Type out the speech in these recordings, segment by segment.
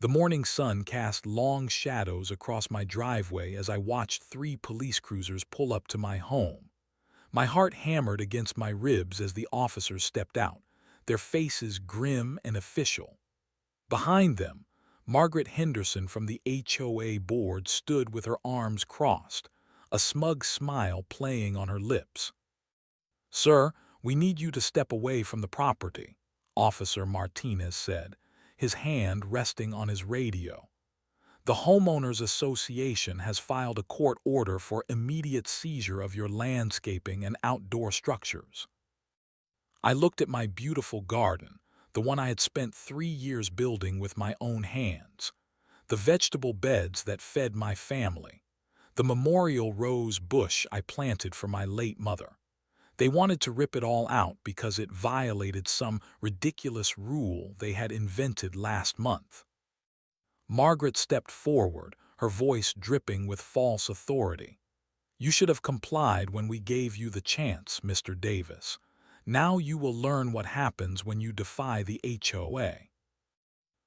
The morning sun cast long shadows across my driveway as I watched three police cruisers pull up to my home. My heart hammered against my ribs as the officers stepped out, their faces grim and official. Behind them, Margaret Henderson from the HOA board stood with her arms crossed, a smug smile playing on her lips. "Sir, we need you to step away from the property," Officer Martinez said, his hand resting on his radio. "The Homeowners Association has filed a court order for immediate seizure of your landscaping and outdoor structures." I looked at my beautiful garden, the one I had spent 3 years building with my own hands, the vegetable beds that fed my family, the memorial rose bush I planted for my late mother. They wanted to rip it all out because it violated some ridiculous rule they had invented last month. Margaret stepped forward, her voice dripping with false authority. "You should have complied when we gave you the chance, Mr. Davis. Now you will learn what happens when you defy the HOA."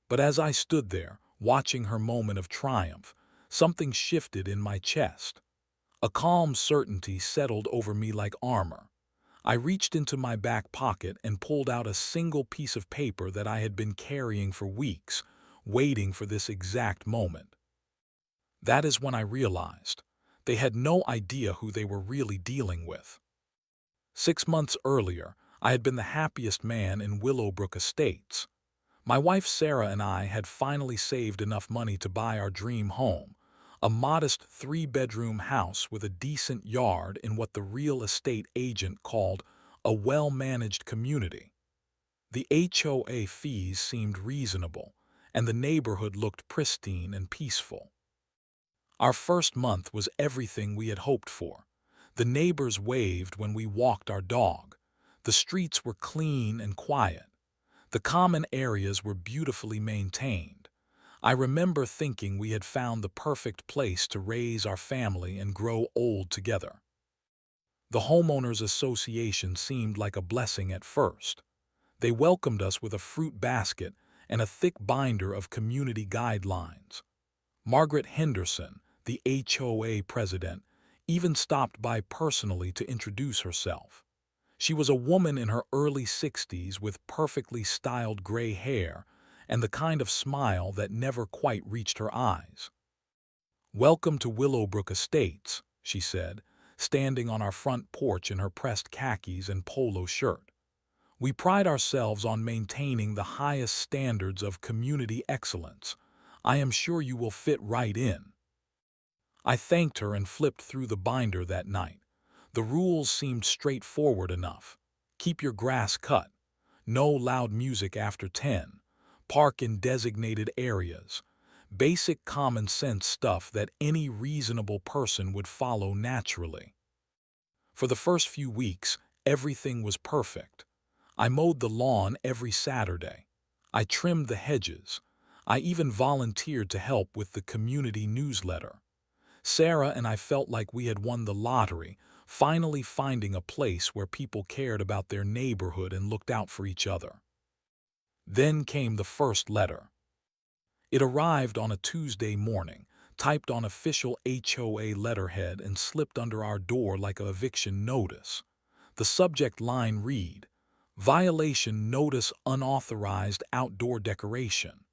But as I stood there, watching her moment of triumph, something shifted in my chest. A calm certainty settled over me like armor. I reached into my back pocket and pulled out a single piece of paper that I had been carrying for weeks, waiting for this exact moment. That is when I realized they had no idea who they were really dealing with. 6 months earlier, I had been the happiest man in Willowbrook Estates. My wife Sarah and I had finally saved enough money to buy our dream home, a modest 3-bedroom house with a decent yard in what the real estate agent called a well-managed community. The HOA fees seemed reasonable, and the neighborhood looked pristine and peaceful. Our first month was everything we had hoped for. The neighbors waved when we walked our dog. The streets were clean and quiet. The common areas were beautifully maintained. I remember thinking we had found the perfect place to raise our family and grow old together. The Homeowners Association seemed like a blessing at first. They welcomed us with a fruit basket and a thick binder of community guidelines. Margaret Henderson, the HOA president, even stopped by personally to introduce herself. She was a woman in her early 60s with perfectly styled gray hair and the kind of smile that never quite reached her eyes. "Welcome to Willowbrook Estates," she said, standing on our front porch in her pressed khakis and polo shirt. "We pride ourselves on maintaining the highest standards of community excellence. I am sure you will fit right in." I thanked her and flipped through the binder that night. The rules seemed straightforward enough. Keep your grass cut. No loud music after 10. Park in designated areas. Basic common sense stuff that any reasonable person would follow naturally. For the first few weeks, everything was perfect. I mowed the lawn every Saturday. I trimmed the hedges. I even volunteered to help with the community newsletter. Sarah and I felt like we had won the lottery, finally finding a place where people cared about their neighborhood and looked out for each other. Then came the first letter. It arrived on a Tuesday morning, typed on official HOA letterhead and slipped under our door like a eviction notice. The subject line read, "Violation Notice Unauthorized Outdoor Decoration."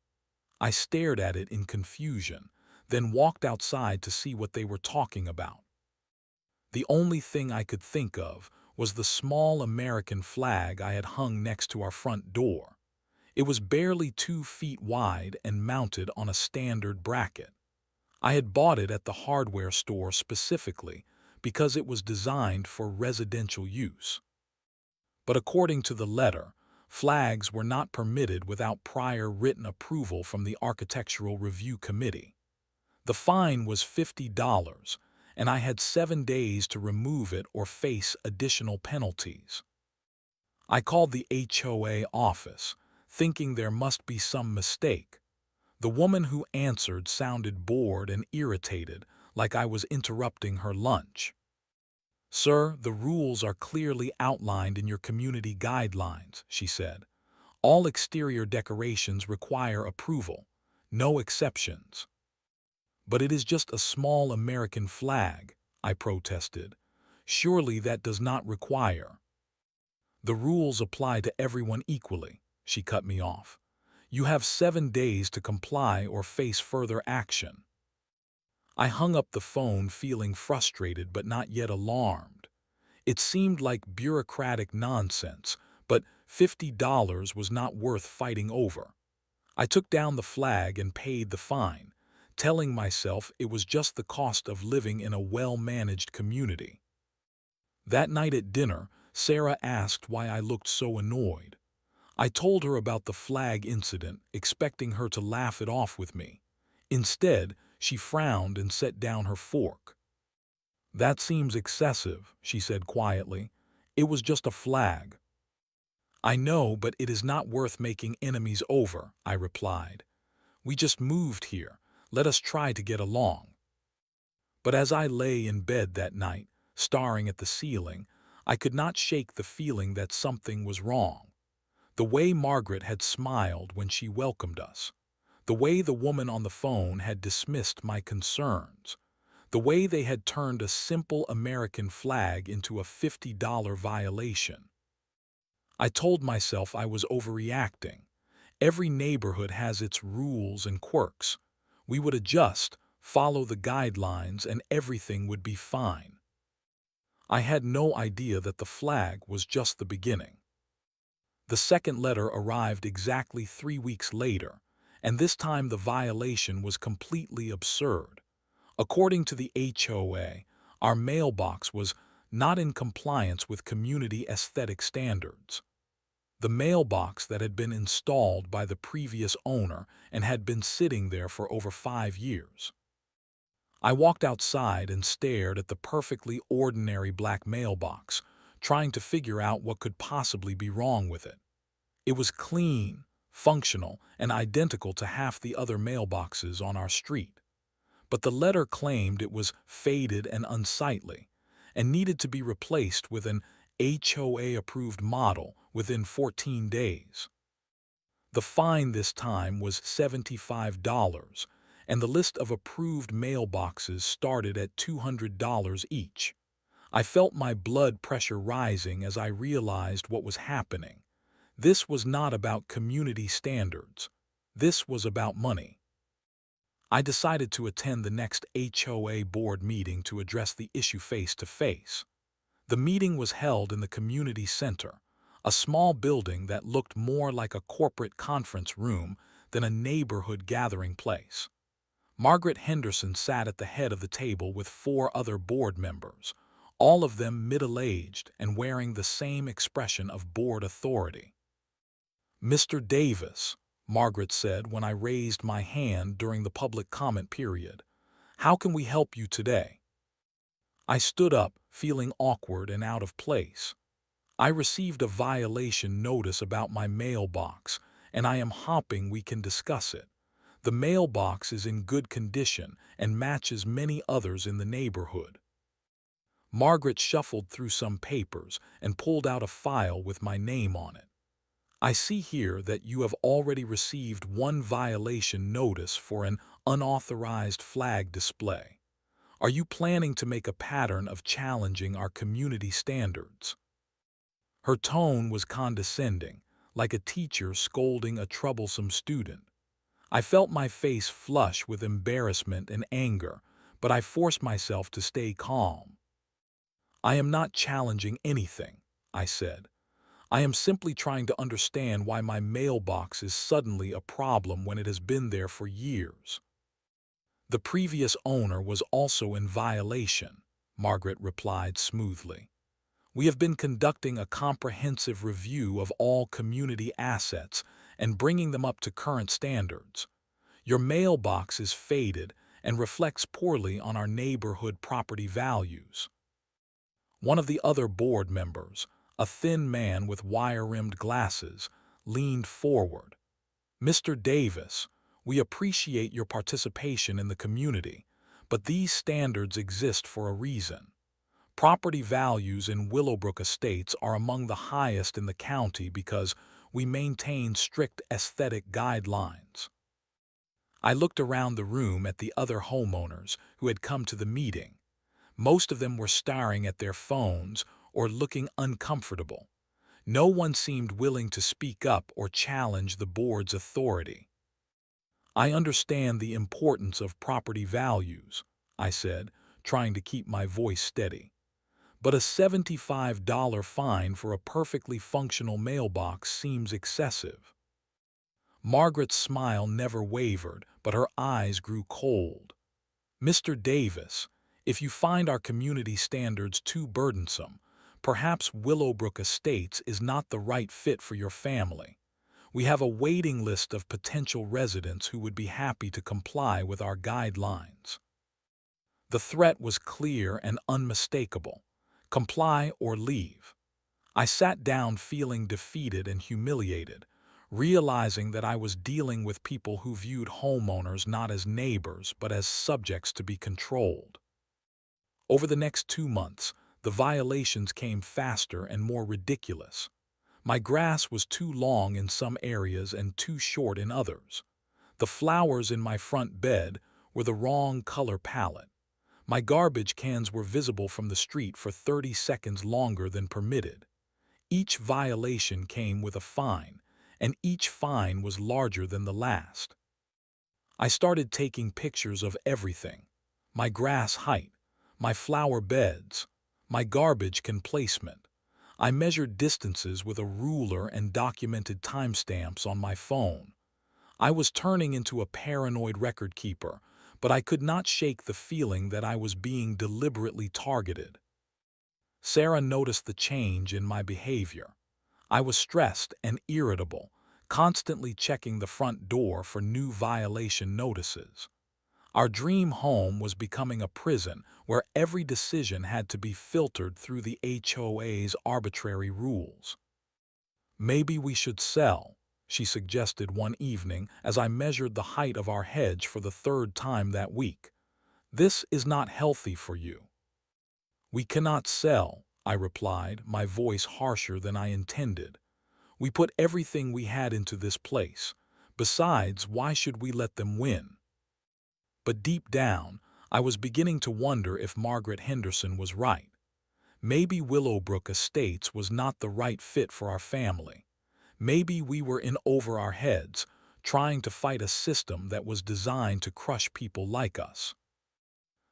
I stared at it in confusion, then walked outside to see what they were talking about. The only thing I could think of was the small American flag I had hung next to our front door. It was barely 2 feet wide and mounted on a standard bracket. I had bought it at the hardware store specifically because it was designed for residential use. But according to the letter, flags were not permitted without prior written approval from the Architectural Review Committee. The fine was $50, and I had 7 days to remove it or face additional penalties. I called the HOA office, thinking there must be some mistake. The woman who answered sounded bored and irritated, like I was interrupting her lunch. "Sir, the rules are clearly outlined in your community guidelines," she said. "All exterior decorations require approval. No exceptions. But it is just a small American flag, I protested. Surely that does not require. The rules apply to everyone equally, she cut me off. You have 7 days to comply or face further action. I hung up the phone feeling frustrated but not yet alarmed. It seemed like bureaucratic nonsense, but $50 was not worth fighting over. I took down the flag and paid the fine, telling myself it was just the cost of living in a well-managed community. That night at dinner, Sarah asked why I looked so annoyed. I told her about the flag incident, expecting her to laugh it off with me. Instead, she frowned and set down her fork. "That seems excessive," she said quietly. "It was just a flag." "I know, but it is not worth making enemies over," I replied. "We just moved here. Let us try to get along." But as I lay in bed that night, staring at the ceiling, I could not shake the feeling that something was wrong. The way Margaret had smiled when she welcomed us, the way the woman on the phone had dismissed my concerns, the way they had turned a simple American flag into a $50 violation. I told myself I was overreacting. Every neighborhood has its rules and quirks. We would adjust, follow the guidelines, and everything would be fine. I had no idea that the flag was just the beginning. The second letter arrived exactly 3 weeks later, and this time the violation was completely absurd. According to the HOA, our mailbox was not in compliance with community aesthetic standards. The mailbox that had been installed by the previous owner and had been sitting there for over 5 years. I walked outside and stared at the perfectly ordinary black mailbox, trying to figure out what could possibly be wrong with it. It was clean, functional, and identical to half the other mailboxes on our street. But the letter claimed it was faded and unsightly, and needed to be replaced with an HOA-approved model within 14 days. The fine this time was $75, and the list of approved mailboxes started at $200 each. I felt my blood pressure rising as I realized what was happening. This was not about community standards. This was about money. I decided to attend the next HOA board meeting to address the issue face to face. The meeting was held in the community center, a small building that looked more like a corporate conference room than a neighborhood gathering place. Margaret Henderson sat at the head of the table with 4 other board members, all of them middle-aged and wearing the same expression of board authority. "Mr. Davis," Margaret said when I raised my hand during the public comment period, "how can we help you today?" I stood up, feeling awkward and out of place. "I received a violation notice about my mailbox, and I am hoping we can discuss it. The mailbox is in good condition and matches many others in the neighborhood." Margaret shuffled through some papers and pulled out a file with my name on it. "I see here that you have already received 1 violation notice for an unauthorized flag display. Are you planning to make a pattern of challenging our community standards?" Her tone was condescending, like a teacher scolding a troublesome student. I felt my face flush with embarrassment and anger, but I forced myself to stay calm. "I am not challenging anything," I said. "I am simply trying to understand why my mailbox is suddenly a problem when it has been there for years." "The previous owner was also in violation," Margaret replied smoothly. "We have been conducting a comprehensive review of all community assets and bringing them up to current standards. Your mailbox is faded and reflects poorly on our neighborhood property values." One of the other board members, a thin man with wire-rimmed glasses, leaned forward. "Mr. Davis, we appreciate your participation in the community, but these standards exist for a reason. Property values in Willowbrook Estates are among the highest in the county because we maintain strict aesthetic guidelines." I looked around the room at the other homeowners who had come to the meeting. Most of them were staring at their phones or looking uncomfortable. No one seemed willing to speak up or challenge the board's authority. "I understand the importance of property values," I said, trying to keep my voice steady. "But a $75 fine for a perfectly functional mailbox seems excessive." Margaret's smile never wavered, but her eyes grew cold. "Mr. Davis, if you find our community standards too burdensome, perhaps Willowbrook Estates is not the right fit for your family. We have a waiting list of potential residents who would be happy to comply with our guidelines." The threat was clear and unmistakable. Comply or leave. I sat down feeling defeated and humiliated, realizing that I was dealing with people who viewed homeowners not as neighbors but as subjects to be controlled. Over the next 2 months, the violations came faster and more ridiculous. My grass was too long in some areas and too short in others. The flowers in my front bed were the wrong color palette. My garbage cans were visible from the street for 30 seconds longer than permitted. Each violation came with a fine, and each fine was larger than the last. I started taking pictures of everything: my grass height, my flower beds, my garbage can placement. I measured distances with a ruler and documented timestamps on my phone. I was turning into a paranoid record keeper, but I could not shake the feeling that I was being deliberately targeted. Sarah noticed the change in my behavior. I was stressed and irritable, constantly checking the front door for new violation notices. Our dream home was becoming a prison where every decision had to be filtered through the HOA's arbitrary rules. "Maybe we should sell," she suggested one evening as I measured the height of our hedge for the third time that week. "This is not healthy for you." "We cannot sell," I replied, my voice harsher than I intended. "We put everything we had into this place. Besides, why should we let them win?" But deep down, I was beginning to wonder if Margaret Henderson was right. Maybe Willowbrook Estates was not the right fit for our family. Maybe we were in over our heads, trying to fight a system that was designed to crush people like us.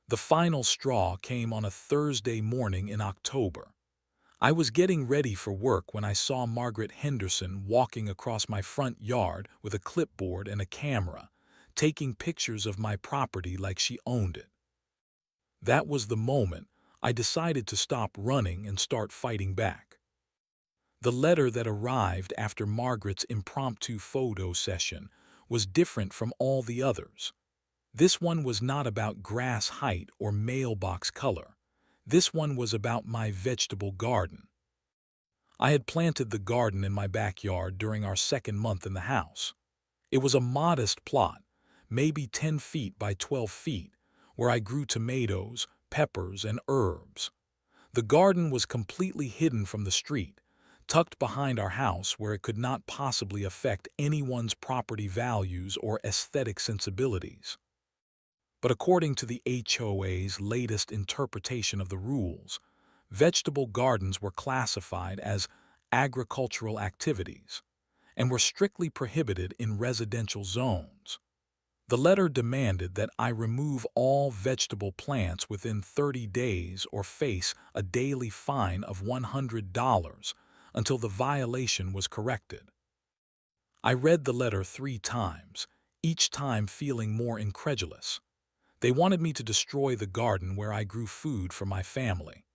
The final straw came on a Thursday morning in October. I was getting ready for work when I saw Margaret Henderson walking across my front yard with a clipboard and a camera, taking pictures of my property like she owned it. That was the moment I decided to stop running and start fighting back. The letter that arrived after Margaret's impromptu photo session was different from all the others. This one was not about grass height or mailbox color. This one was about my vegetable garden. I had planted the garden in my backyard during our second month in the house. It was a modest plot, maybe 10 feet by 12 feet, where I grew tomatoes, peppers, and herbs. The garden was completely hidden from the street, tucked behind our house where it could not possibly affect anyone's property values or aesthetic sensibilities. But according to the HOA's latest interpretation of the rules, vegetable gardens were classified as agricultural activities and were strictly prohibited in residential zones. The letter demanded that I remove all vegetable plants within 30 days or face a daily fine of $100 until the violation was corrected. I read the letter 3 times, each time feeling more incredulous. They wanted me to destroy the garden where I grew food for my family,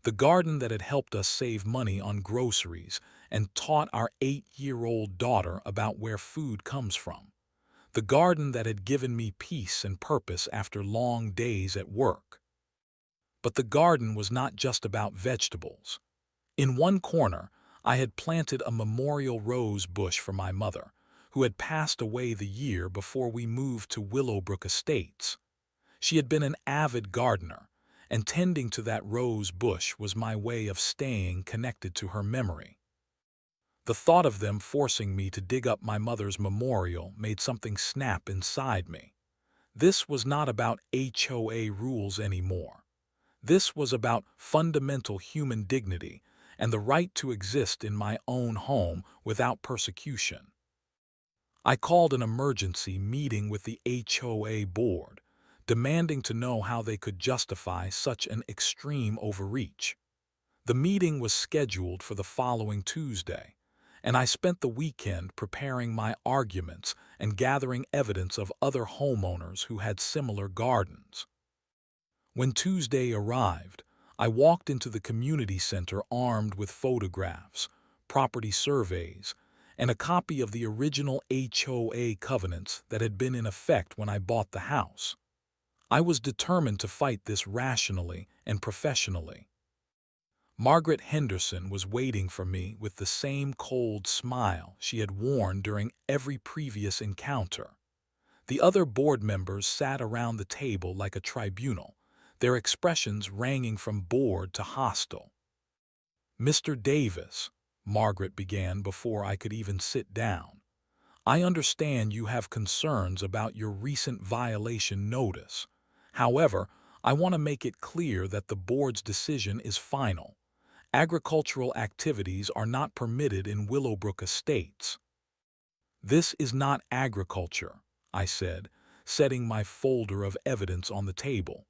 the garden that had helped us save money on groceries and taught our 8-year-old daughter about where food comes from, the garden that had given me peace and purpose after long days at work. But the garden was not just about vegetables. In one corner, I had planted a memorial rose bush for my mother, who had passed away the year before we moved to Willowbrook Estates. She had been an avid gardener, and tending to that rose bush was my way of staying connected to her memory. The thought of them forcing me to dig up my mother's memorial made something snap inside me. This was not about HOA rules anymore. This was about fundamental human dignity and the right to exist in my own home without persecution. I called an emergency meeting with the HOA board, demanding to know how they could justify such an extreme overreach. The meeting was scheduled for the following Tuesday, and I spent the weekend preparing my arguments and gathering evidence of other homeowners who had similar gardens. When Tuesday arrived, I walked into the community center armed with photographs, property surveys, and a copy of the original HOA covenants that had been in effect when I bought the house. I was determined to fight this rationally and professionally. Margaret Henderson was waiting for me with the same cold smile she had worn during every previous encounter. The other board members sat around the table like a tribunal, their expressions ranging from bored to hostile. "Mr. Davis," Margaret began before I could even sit down, "I understand you have concerns about your recent violation notice. However, I want to make it clear that the board's decision is final. Agricultural activities are not permitted in Willowbrook Estates." "This is not agriculture," I said, setting my folder of evidence on the table.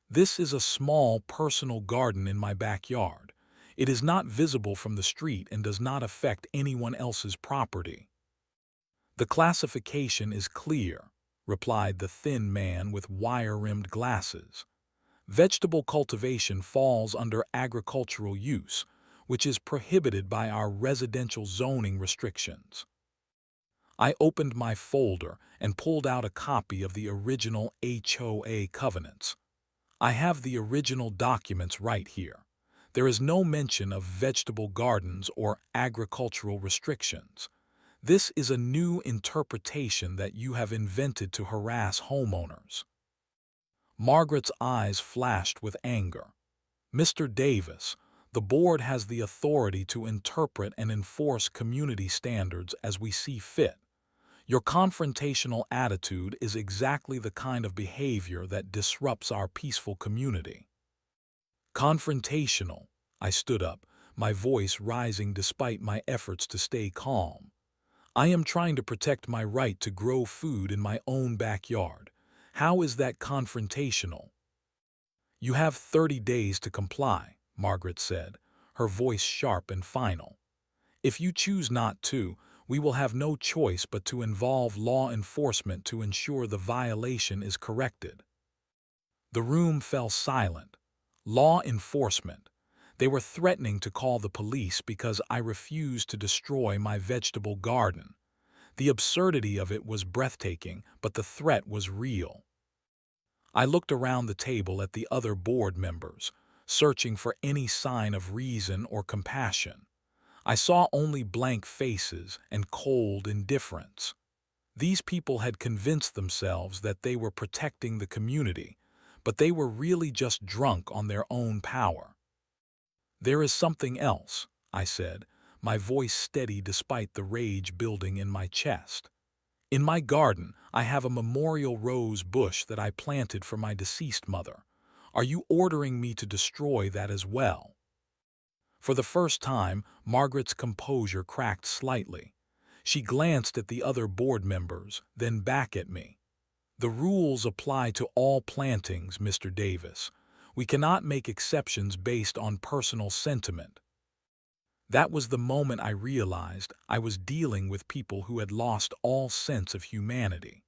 "This is a small personal garden in my backyard. It is not visible from the street and does not affect anyone else's property." "The classification is clear," replied the thin man with wire-rimmed glasses. "Vegetable cultivation falls under agricultural use, which is prohibited by our residential zoning restrictions." I opened my folder and pulled out a copy of the original HOA covenants. I have the original documents right here. There is no mention of vegetable gardens or agricultural restrictions. This is a new interpretation that you have invented to harass homeowners. Margaret's eyes flashed with anger. "Mr. Davis, the board has the authority to interpret and enforce community standards as we see fit. Your confrontational attitude is exactly the kind of behavior that disrupts our peaceful community." "Confrontational," I stood up, my voice rising despite my efforts to stay calm. "I am trying to protect my right to grow food in my own backyard. How is that confrontational?" "You have 30 days to comply," Margaret said, her voice sharp and final. "If you choose not to, we will have no choice but to involve law enforcement to ensure the violation is corrected." The room fell silent. Law enforcement. They were threatening to call the police because I refused to destroy my vegetable garden. The absurdity of it was breathtaking, but the threat was real. I looked around the table at the other board members, searching for any sign of reason or compassion. I saw only blank faces and cold indifference. These people had convinced themselves that they were protecting the community, but they were really just drunk on their own power. "There is something else," I said, my voice steady despite the rage building in my chest. "In my garden, I have a memorial rose bush that I planted for my deceased mother. Are you ordering me to destroy that as well?" For the first time, Margaret's composure cracked slightly. She glanced at the other board members, then back at me. "The rules apply to all plantings, Mr. Davis. We cannot make exceptions based on personal sentiment." That was the moment I realized I was dealing with people who had lost all sense of humanity.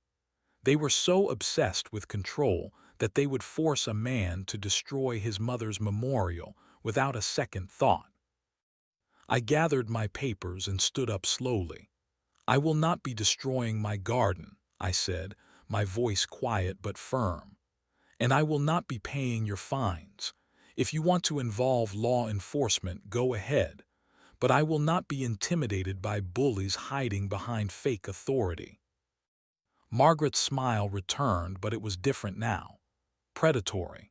They were so obsessed with control that they would force a man to destroy his mother's memorial without a second thought. I gathered my papers and stood up slowly. "I will not be destroying my garden," I said, my voice quiet but firm. "And I will not be paying your fines. If you want to involve law enforcement, go ahead. But I will not be intimidated by bullies hiding behind fake authority." Margaret's smile returned, but it was different now. Predatory.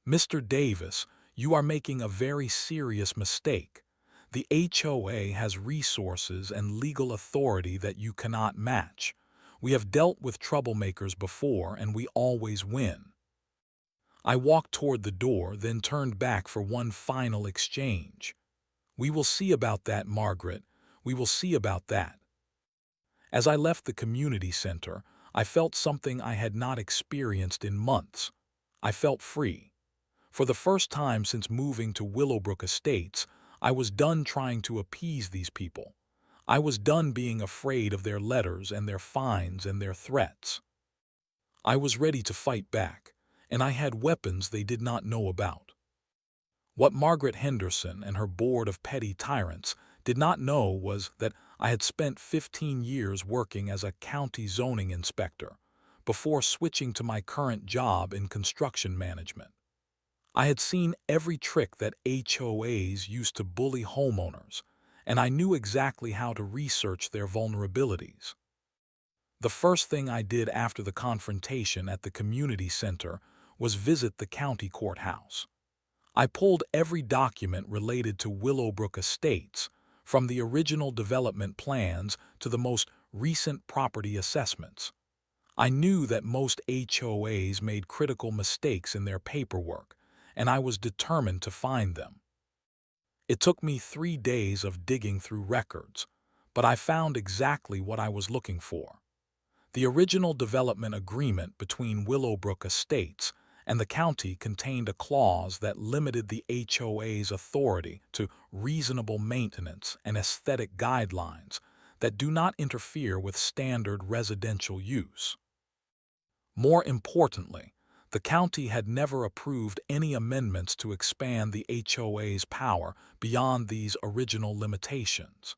"Mr. Davis, you are making a very serious mistake. The HOA has resources and legal authority that you cannot match. We have dealt with troublemakers before and we always win. I walked toward the door, then turned back for one final exchange. We will see about that, Margaret. We will see about that. As I left the community center, I felt something I had not experienced in months. I felt free. For the first time since moving to Willowbrook Estates, I was done trying to appease these people. I was done being afraid of their letters and their fines and their threats. I was ready to fight back, and I had weapons they did not know about. What Margaret Henderson and her board of petty tyrants did not know was that I had spent 15 years working as a county zoning inspector before switching to my current job in construction management. I had seen every trick that HOAs used to bully homeowners, and I knew exactly how to research their vulnerabilities. The first thing I did after the confrontation at the community center was visit the county courthouse. I pulled every document related to Willowbrook Estates, from the original development plans to the most recent property assessments. I knew that most HOAs made critical mistakes in their paperwork, and I was determined to find them. It took me 3 days of digging through records, but I found exactly what I was looking for. The original development agreement between Willowbrook Estates and the county contained a clause that limited the HOA's authority to reasonable maintenance and aesthetic guidelines that do not interfere with standard residential use. More importantly, the county had never approved any amendments to expand the HOA's power beyond these original limitations.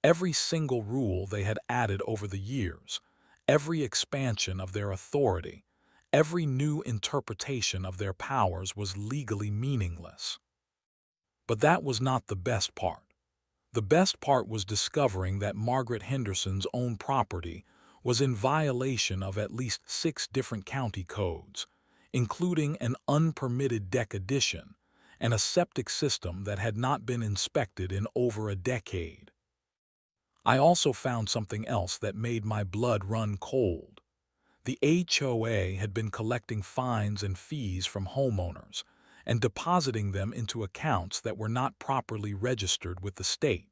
Every single rule they had added over the years, every expansion of their authority, every new interpretation of their powers was legally meaningless. But that was not the best part. The best part was discovering that Margaret Henderson's own property was in violation of at least 6 different county codes, including an unpermitted deck addition and a septic system that had not been inspected in over a decade. I also found something else that made my blood run cold. The HOA had been collecting fines and fees from homeowners and depositing them into accounts that were not properly registered with the state.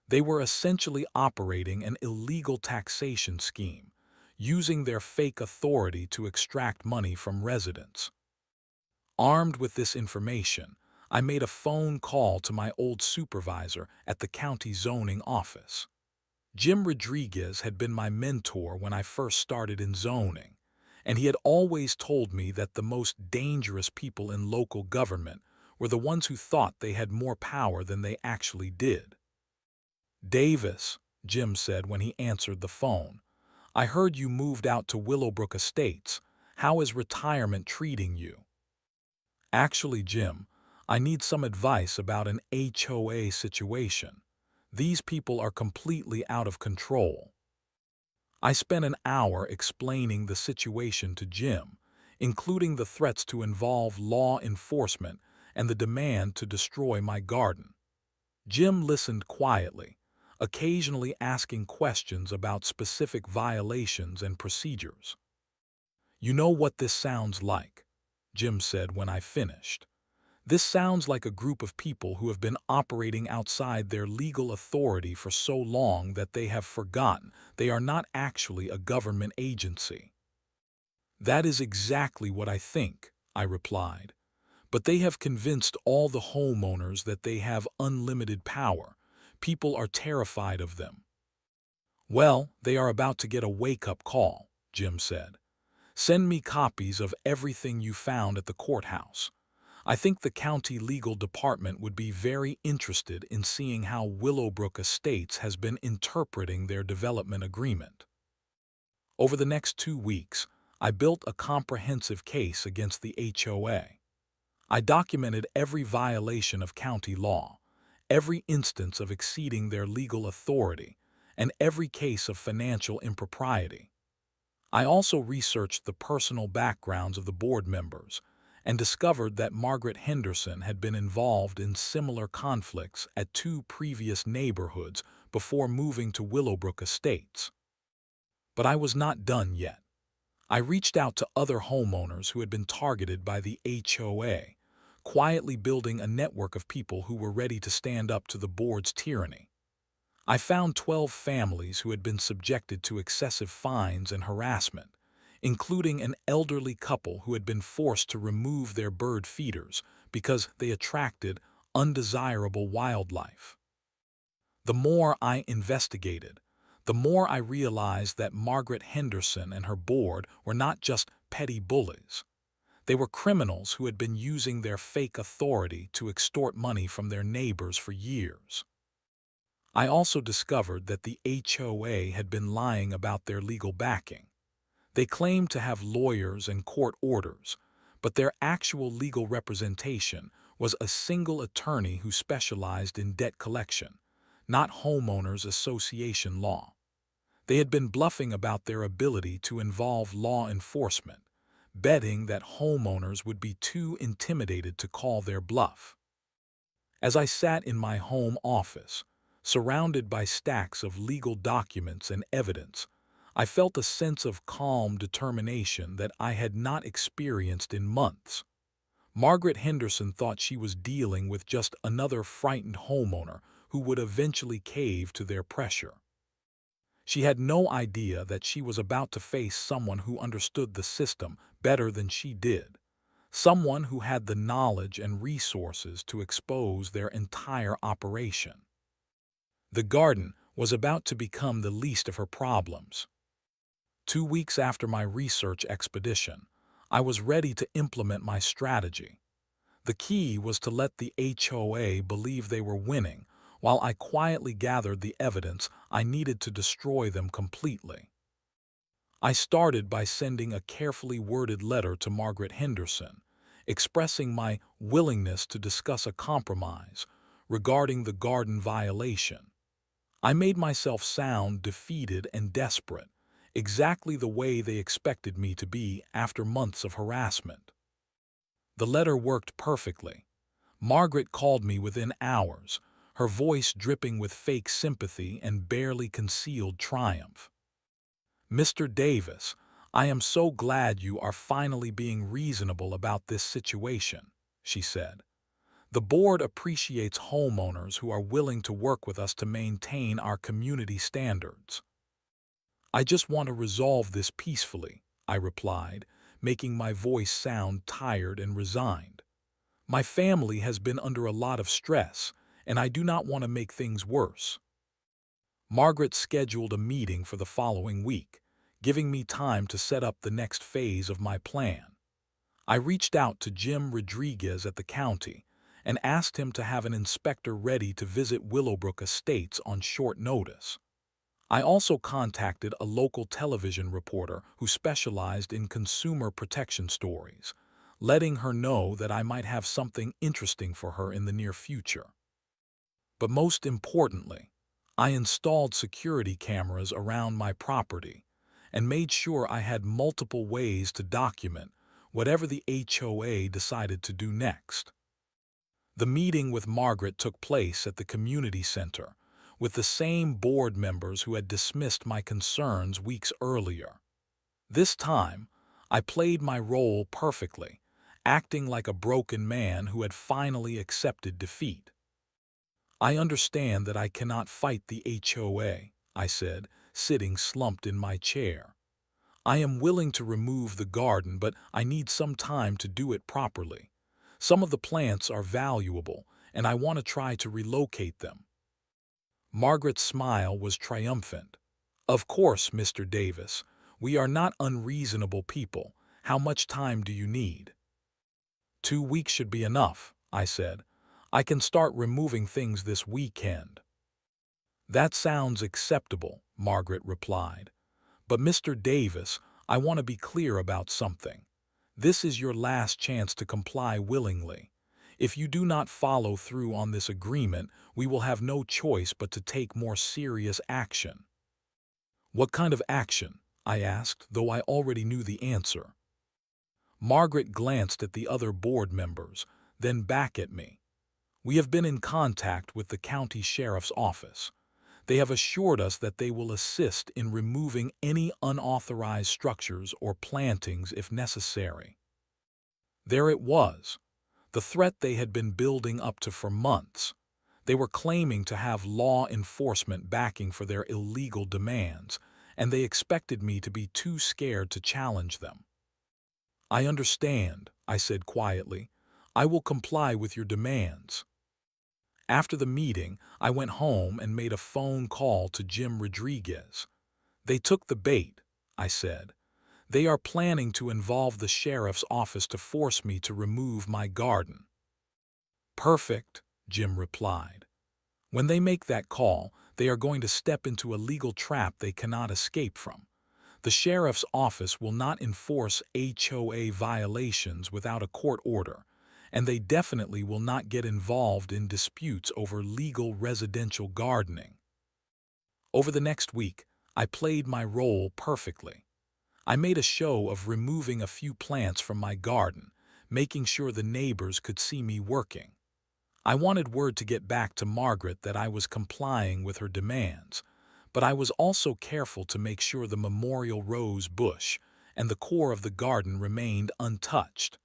They were essentially operating an illegal taxation scheme, using their fake authority to extract money from residents. Armed with this information, I made a phone call to my old supervisor at the county zoning office. Jim Rodriguez had been my mentor when I first started in zoning, and he had always told me that the most dangerous people in local government were the ones who thought they had more power than they actually did. "Davis," Jim said when he answered the phone, "I heard you moved out to Willowbrook Estates. How is retirement treating you?" "Actually, Jim, I need some advice about an HOA situation. These people are completely out of control." I spent an hour explaining the situation to Jim, including the threats to involve law enforcement and the demand to destroy my garden. Jim listened quietly, occasionally asking questions about specific violations and procedures. "You know what this sounds like," Jim said when I finished. "This sounds like a group of people who have been operating outside their legal authority for so long that they have forgotten they are not actually a government agency." "That is exactly what I think," I replied. "But they have convinced all the homeowners that they have unlimited power. People are terrified of them." "Well, they are about to get a wake-up call," Jim said. "Send me copies of everything you found at the courthouse. I think the county legal department would be very interested in seeing how Willowbrook Estates has been interpreting their development agreement." Over the next 2 weeks, I built a comprehensive case against the HOA. I documented every violation of county law, every instance of exceeding their legal authority, and every case of financial impropriety. I also researched the personal backgrounds of the board members and discovered that Margaret Henderson had been involved in similar conflicts at two previous neighborhoods before moving to Willowbrook Estates. But I was not done yet. I reached out to other homeowners who had been targeted by the HOA, quietly building a network of people who were ready to stand up to the board's tyranny. I found 12 families who had been subjected to excessive fines and harassment, including an elderly couple who had been forced to remove their bird feeders because they attracted undesirable wildlife. The more I investigated, the more I realized that Margaret Henderson and her board were not just petty bullies. They were criminals who had been using their fake authority to extort money from their neighbors for years. I also discovered that the HOA had been lying about their legal backing. They claimed to have lawyers and court orders, but their actual legal representation was a single attorney who specialized in debt collection, not homeowners association law. They had been bluffing about their ability to involve law enforcement, betting that homeowners would be too intimidated to call their bluff. As I sat in my home office, surrounded by stacks of legal documents and evidence, I felt a sense of calm determination that I had not experienced in months. Margaret Henderson thought she was dealing with just another frightened homeowner who would eventually cave to their pressure. She had no idea that she was about to face someone who understood the system better than she did, someone who had the knowledge and resources to expose their entire operation. The garden was about to become the least of her problems. 2 weeks after my research expedition, I was ready to implement my strategy. The key was to let the HOA believe they were winning, while I quietly gathered the evidence I needed to destroy them completely. I started by sending a carefully worded letter to Margaret Henderson, expressing my willingness to discuss a compromise regarding the garden violation. I made myself sound defeated and desperate, exactly the way they expected me to be after months of harassment. The letter worked perfectly. Margaret called me within hours, her voice dripping with fake sympathy and barely concealed triumph. "Mr. Davis, I am so glad you are finally being reasonable about this situation," she said. "The board appreciates homeowners who are willing to work with us to maintain our community standards." "I just want to resolve this peacefully," I replied, making my voice sound tired and resigned. "My family has been under a lot of stress, and I do not want to make things worse." Margaret scheduled a meeting for the following week, giving me time to set up the next phase of my plan. I reached out to Jim Rodriguez at the county and asked him to have an inspector ready to visit Willowbrook Estates on short notice. I also contacted a local television reporter who specialized in consumer protection stories, letting her know that I might have something interesting for her in the near future. But most importantly, I installed security cameras around my property and made sure I had multiple ways to document whatever the HOA decided to do next. The meeting with Margaret took place at the community center, with the same board members who had dismissed my concerns weeks earlier. This time, I played my role perfectly, acting like a broken man who had finally accepted defeat. "I understand that I cannot fight the HOA," I said, sitting slumped in my chair. "I am willing to remove the garden, but I need some time to do it properly. Some of the plants are valuable, and I want to try to relocate them." Margaret's smile was triumphant. "Of course, Mr. Davis. We are not unreasonable people. How much time do you need?" "2 weeks should be enough," I said. "I can start removing things this weekend." "That sounds acceptable," Margaret replied. "But Mr. Davis, I want to be clear about something. This is your last chance to comply willingly. If you do not follow through on this agreement, we will have no choice but to take more serious action." "What kind of action?" I asked, though I already knew the answer. Margaret glanced at the other board members, then back at me. "We have been in contact with the county sheriff's office. They have assured us that they will assist in removing any unauthorized structures or plantings if necessary." There it was, the threat they had been building up to for months. They were claiming to have law enforcement backing for their illegal demands, and they expected me to be too scared to challenge them. "I understand," I said quietly. "I will comply with your demands." After the meeting, I went home and made a phone call to Jim Rodriguez. "They took the bait," I said. "They are planning to involve the sheriff's office to force me to remove my garden." "Perfect," Jim replied. "When they make that call, they are going to step into a legal trap they cannot escape from. The sheriff's office will not enforce HOA violations without a court order, and they definitely will not get involved in disputes over legal residential gardening." Over the next week, I played my role perfectly. I made a show of removing a few plants from my garden, making sure the neighbors could see me working. I wanted word to get back to Margaret that I was complying with her demands, but I was also careful to make sure the memorial rose bush and the core of the garden remained untouched.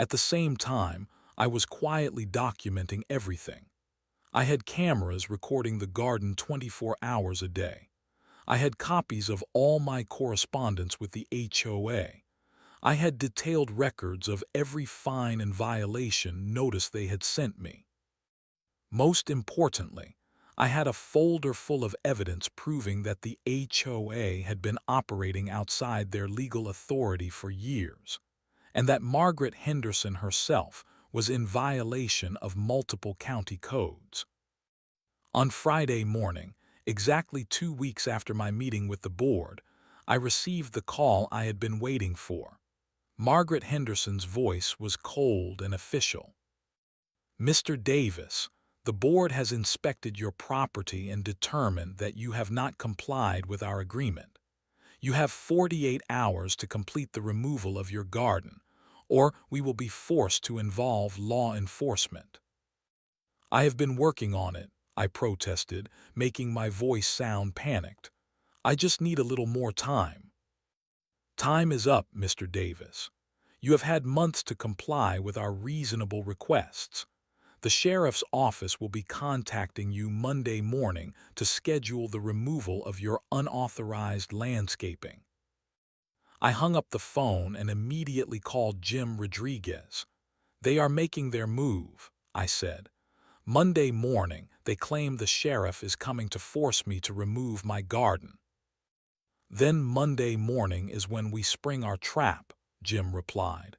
At the same time, I was quietly documenting everything. I had cameras recording the garden 24 hours a day. I had copies of all my correspondence with the HOA. I had detailed records of every fine and violation notice they had sent me. Most importantly, I had a folder full of evidence proving that the HOA had been operating outside their legal authority for years, and that Margaret Henderson herself was in violation of multiple county codes. On Friday morning, exactly 2 weeks after my meeting with the board, I received the call I had been waiting for. Margaret Henderson's voice was cold and official. "Mr. Davis, the board has inspected your property and determined that you have not complied with our agreement. You have 48 hours to complete the removal of your garden, or we will be forced to involve law enforcement." "I have been working on it," I protested, making my voice sound panicked. "I just need a little more time." "Time is up, Mr. Davis. You have had months to comply with our reasonable requests. The sheriff's office will be contacting you Monday morning to schedule the removal of your unauthorized landscaping." I hung up the phone and immediately called Jim Rodriguez. "They are making their move," I said. "Monday morning, they claim the sheriff is coming to force me to remove my garden." "Then Monday morning is when we spring our trap," Jim replied.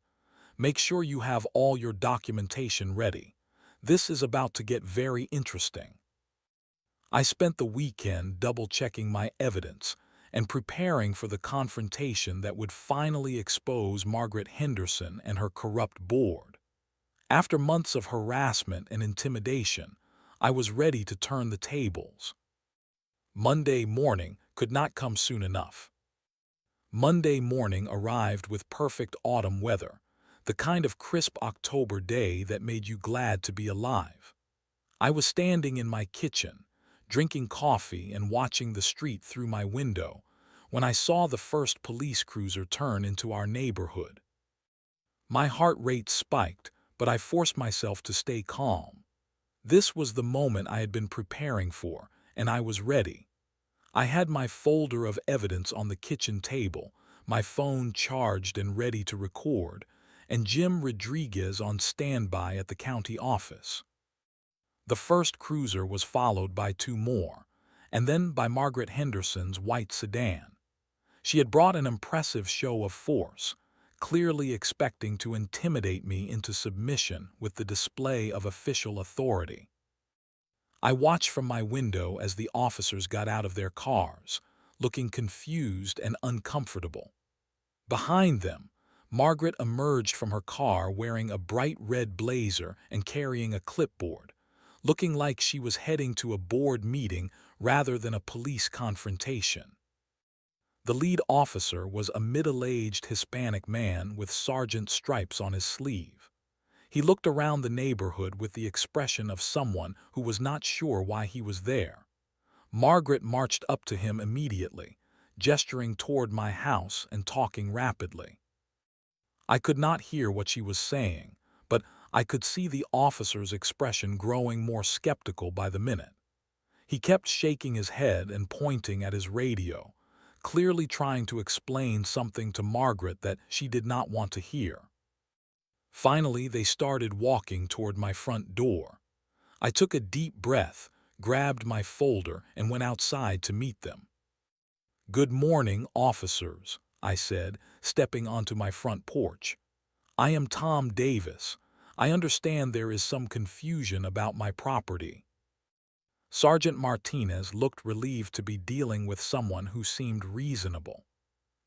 "Make sure you have all your documentation ready. This is about to get very interesting." I spent the weekend double-checking my evidence and preparing for the confrontation that would finally expose Margaret Henderson and her corrupt board. After months of harassment and intimidation, I was ready to turn the tables. Monday morning could not come soon enough. Monday morning arrived with perfect autumn weather, the kind of crisp October day that made you glad to be alive. I was standing in my kitchen, drinking coffee and watching the street through my window, when I saw the first police cruiser turn into our neighborhood. My heart rate spiked, but I forced myself to stay calm. This was the moment I had been preparing for, and I was ready. I had my folder of evidence on the kitchen table, my phone charged and ready to record, and Jim Rodriguez on standby at the county office. The first cruiser was followed by 2 more, and then by Margaret Henderson's white sedan. She had brought an impressive show of force, clearly expecting to intimidate me into submission with the display of official authority. I watched from my window as the officers got out of their cars, looking confused and uncomfortable. Behind them, Margaret emerged from her car wearing a bright red blazer and carrying a clipboard, looking like she was heading to a board meeting rather than a police confrontation. The lead officer was a middle-aged Hispanic man with sergeant stripes on his sleeve. He looked around the neighborhood with the expression of someone who was not sure why he was there. Margaret marched up to him immediately, gesturing toward my house and talking rapidly. I could not hear what she was saying, but I could see the officer's expression growing more skeptical by the minute. He kept shaking his head and pointing at his radio, clearly trying to explain something to Margaret that she did not want to hear. Finally, they started walking toward my front door. I took a deep breath, grabbed my folder, and went outside to meet them. "Good morning, officers," I said, stepping onto my front porch. "I am Tom Davis. I understand there is some confusion about my property." Sergeant Martinez looked relieved to be dealing with someone who seemed reasonable.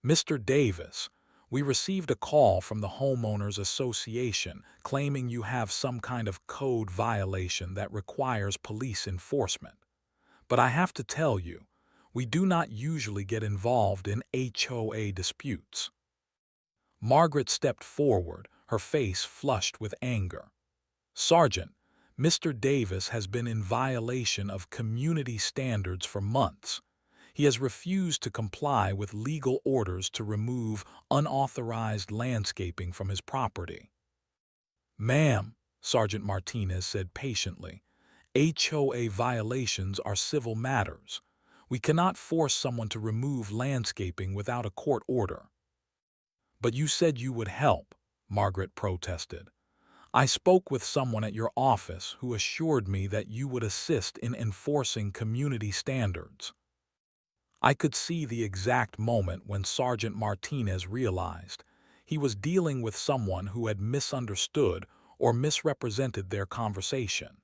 "Mr. Davis, we received a call from the Homeowners Association claiming you have some kind of code violation that requires police enforcement. But I have to tell you, we do not usually get involved in HOA disputes." Margaret stepped forward, her face flushed with anger. "Sergeant, Mr. Davis has been in violation of community standards for months. He has refused to comply with legal orders to remove unauthorized landscaping from his property." "Ma'am," Sergeant Martinez said patiently, "HOA violations are civil matters. We cannot force someone to remove landscaping without a court order." "But you said you would help," Margaret protested. "I spoke with someone at your office who assured me that you would assist in enforcing community standards." I could see the exact moment when Sergeant Martinez realized he was dealing with someone who had misunderstood or misrepresented their conversation.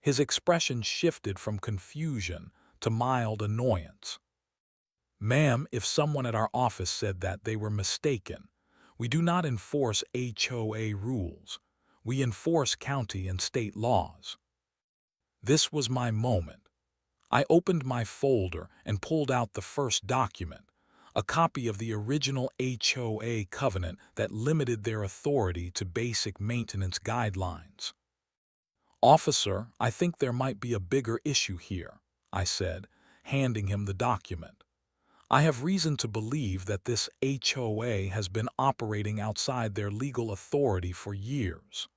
His expression shifted from confusion to mild annoyance. "Ma'am, if someone at our office said that, they were mistaken. We do not enforce HOA rules. We enforce county and state laws." This was my moment. I opened my folder and pulled out the first document, a copy of the original HOA covenant that limited their authority to basic maintenance guidelines. "Officer, I think there might be a bigger issue here," I said, handing him the document. "I have reason to believe that this HOA has been operating outside their legal authority for years."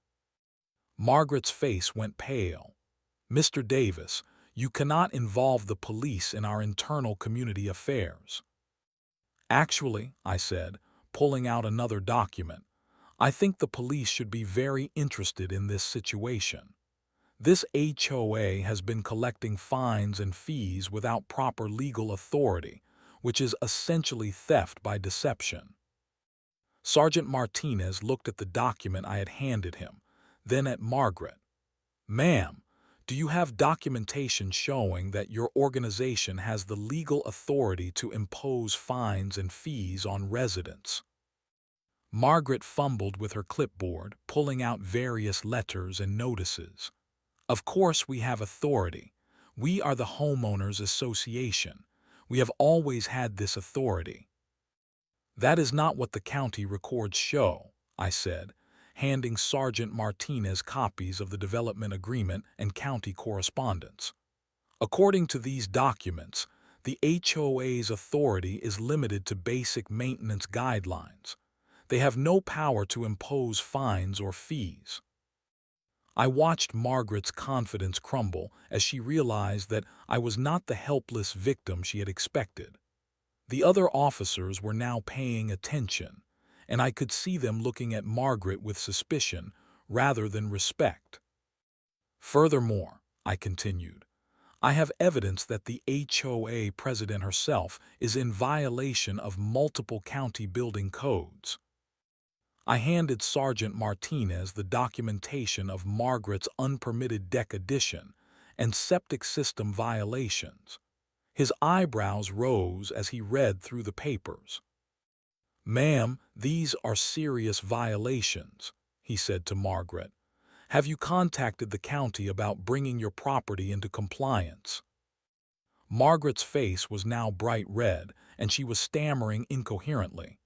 Margaret's face went pale. "Mr. Davis, you cannot involve the police in our internal community affairs." "Actually," I said, pulling out another document, "I think the police should be very interested in this situation. This HOA has been collecting fines and fees without proper legal authority, which is essentially theft by deception." Sergeant Martinez looked at the document I had handed him, then at Margaret. "Ma'am, do you have documentation showing that your organization has the legal authority to impose fines and fees on residents?" Margaret fumbled with her clipboard, pulling out various letters and notices. "Of course we have authority. We are the Homeowners Association. We have always had this authority." "That is not what the county records show," I said, handing Sergeant Martinez copies of the development agreement and county correspondence. "According to these documents, the HOA's authority is limited to basic maintenance guidelines. They have no power to impose fines or fees." I watched Margaret's confidence crumble as she realized that I was not the helpless victim she had expected. The other officers were now paying attention, and I could see them looking at Margaret with suspicion rather than respect. "Furthermore," I continued, "I have evidence that the HOA president herself is in violation of multiple county building codes." I handed Sergeant Martinez the documentation of Margaret's unpermitted deck addition and septic system violations. His eyebrows rose as he read through the papers. "Ma'am, these are serious violations," he said to Margaret. "Have you contacted the county about bringing your property into compliance?" Margaret's face was now bright red, and she was stammering incoherently.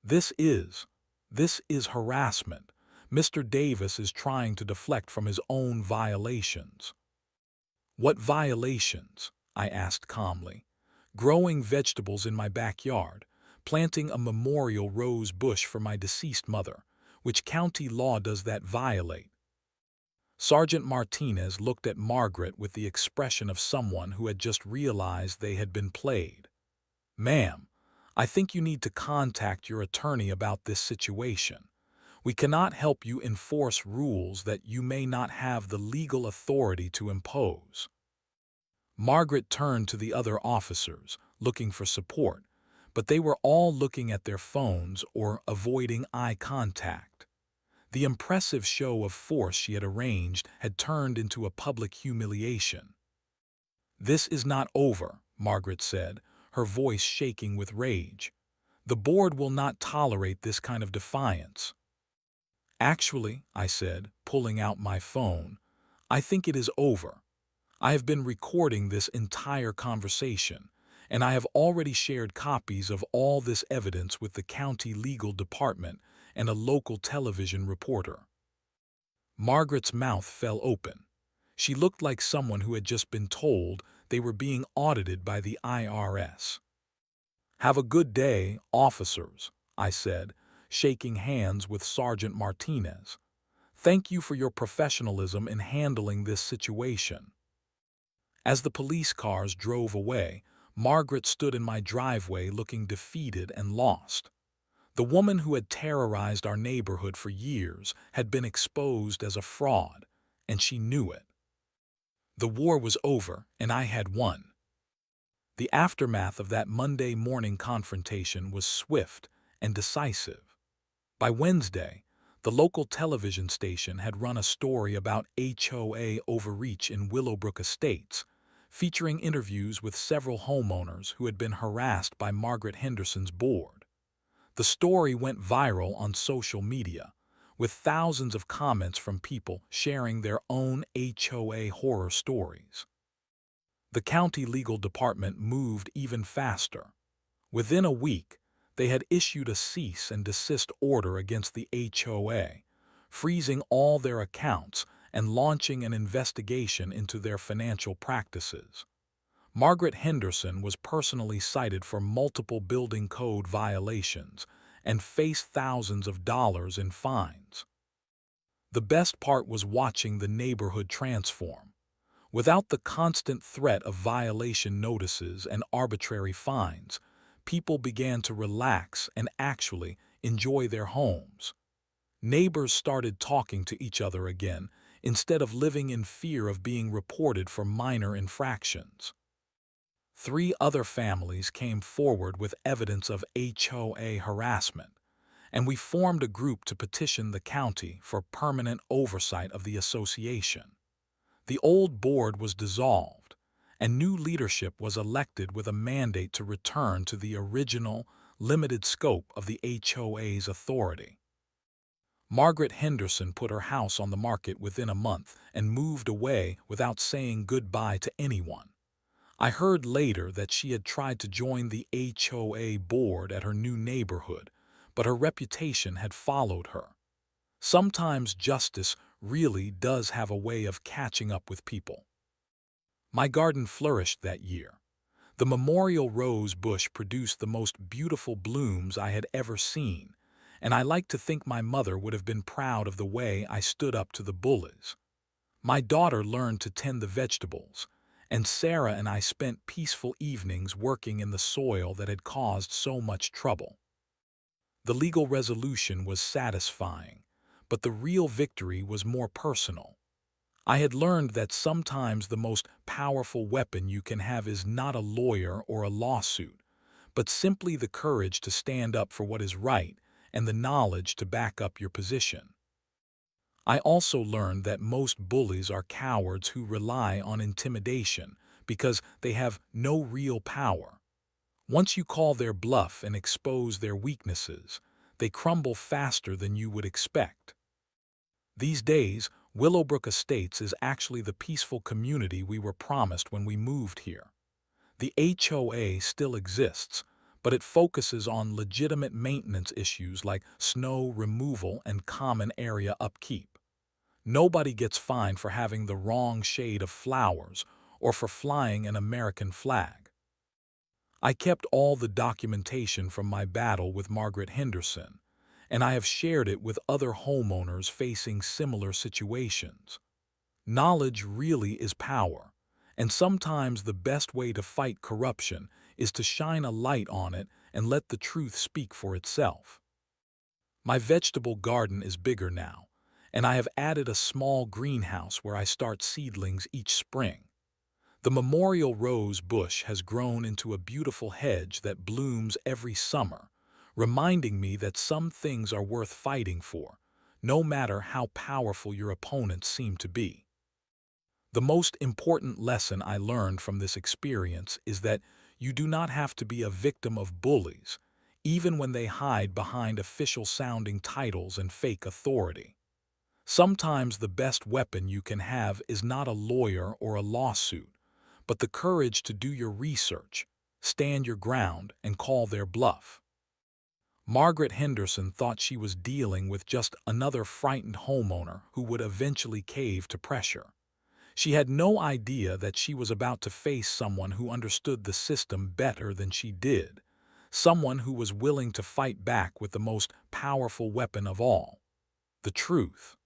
This is, this is harassment. Mr. Davis is trying to deflect from his own violations. What violations? I asked calmly. Growing vegetables in my backyard, planting a memorial rose bush for my deceased mother. Which county law does that violate? Sergeant Martinez looked at Margaret with the expression of someone who had just realized they had been played. Ma'am, I think you need to contact your attorney about this situation. We cannot help you enforce rules that you may not have the legal authority to impose. Margaret turned to the other officers, looking for support, but they were all looking at their phones or avoiding eye contact. The impressive show of force she had arranged had turned into a public humiliation. This is not over, Margaret said, her voice shaking with rage. The board will not tolerate this kind of defiance. Actually, I said, pulling out my phone, I think it is over. I have been recording this entire conversation, and I have already shared copies of all this evidence with the county legal department and a local television reporter. Margaret's mouth fell open. She looked like someone who had just been told they were being audited by the IRS. Have a good day, officers, I said, shaking hands with Sergeant Martinez. Thank you for your professionalism in handling this situation. As the police cars drove away, Margaret stood in my driveway looking defeated and lost. The woman who had terrorized our neighborhood for years had been exposed as a fraud, and she knew it. The war was over, and I had won. The aftermath of that Monday morning confrontation was swift and decisive. By Wednesday, the local television station had run a story about HOA overreach in Willowbrook Estates, featuring interviews with several homeowners who had been harassed by Margaret Henderson's board. The story went viral on social media, with thousands of comments from people sharing their own HOA horror stories. The county legal department moved even faster. Within a week, they had issued a cease and desist order against the HOA, freezing all their accounts and launching an investigation into their financial practices. Margaret Henderson was personally cited for multiple building code violations and faced thousands of dollars in fines. The best part was watching the neighborhood transform. Without the constant threat of violation notices and arbitrary fines, people began to relax and actually enjoy their homes. Neighbors started talking to each other again instead of living in fear of being reported for minor infractions. 3 other families came forward with evidence of HOA harassment, and we formed a group to petition the county for permanent oversight of the association. The old board was dissolved, and new leadership was elected with a mandate to return to the original, limited scope of the HOA's authority. Margaret Henderson put her house on the market within a month and moved away without saying goodbye to anyone. I heard later that she had tried to join the HOA board at her new neighborhood, but her reputation had followed her. Sometimes justice really does have a way of catching up with people. My garden flourished that year. The memorial rose bush produced the most beautiful blooms I had ever seen, and I like to think my mother would have been proud of the way I stood up to the bullies. My daughter learned to tend the vegetables, and Sarah and I spent peaceful evenings working in the soil that had caused so much trouble. The legal resolution was satisfying, but the real victory was more personal. I had learned that sometimes the most powerful weapon you can have is not a lawyer or a lawsuit, but simply the courage to stand up for what is right and the knowledge to back up your position. I also learned that most bullies are cowards who rely on intimidation because they have no real power. Once you call their bluff and expose their weaknesses, they crumble faster than you would expect. These days, Willowbrook Estates is actually the peaceful community we were promised when we moved here. The HOA still exists, but it focuses on legitimate maintenance issues like snow removal and common area upkeep. Nobody gets fined for having the wrong shade of flowers or for flying an American flag. I kept all the documentation from my battle with Margaret Henderson, and I have shared it with other homeowners facing similar situations. Knowledge really is power, and sometimes the best way to fight corruption is to shine a light on it and let the truth speak for itself. My vegetable garden is bigger now, and I have added a small greenhouse where I start seedlings each spring. The memorial rose bush has grown into a beautiful hedge that blooms every summer, reminding me that some things are worth fighting for, no matter how powerful your opponents seem to be. The most important lesson I learned from this experience is that you do not have to be a victim of bullies, even when they hide behind official-sounding titles and fake authority. Sometimes the best weapon you can have is not a lawyer or a lawsuit, but the courage to do your research, stand your ground, and call their bluff. Margaret Henderson thought she was dealing with just another frightened homeowner who would eventually cave to pressure. She had no idea that she was about to face someone who understood the system better than she did, someone who was willing to fight back with the most powerful weapon of all, the truth.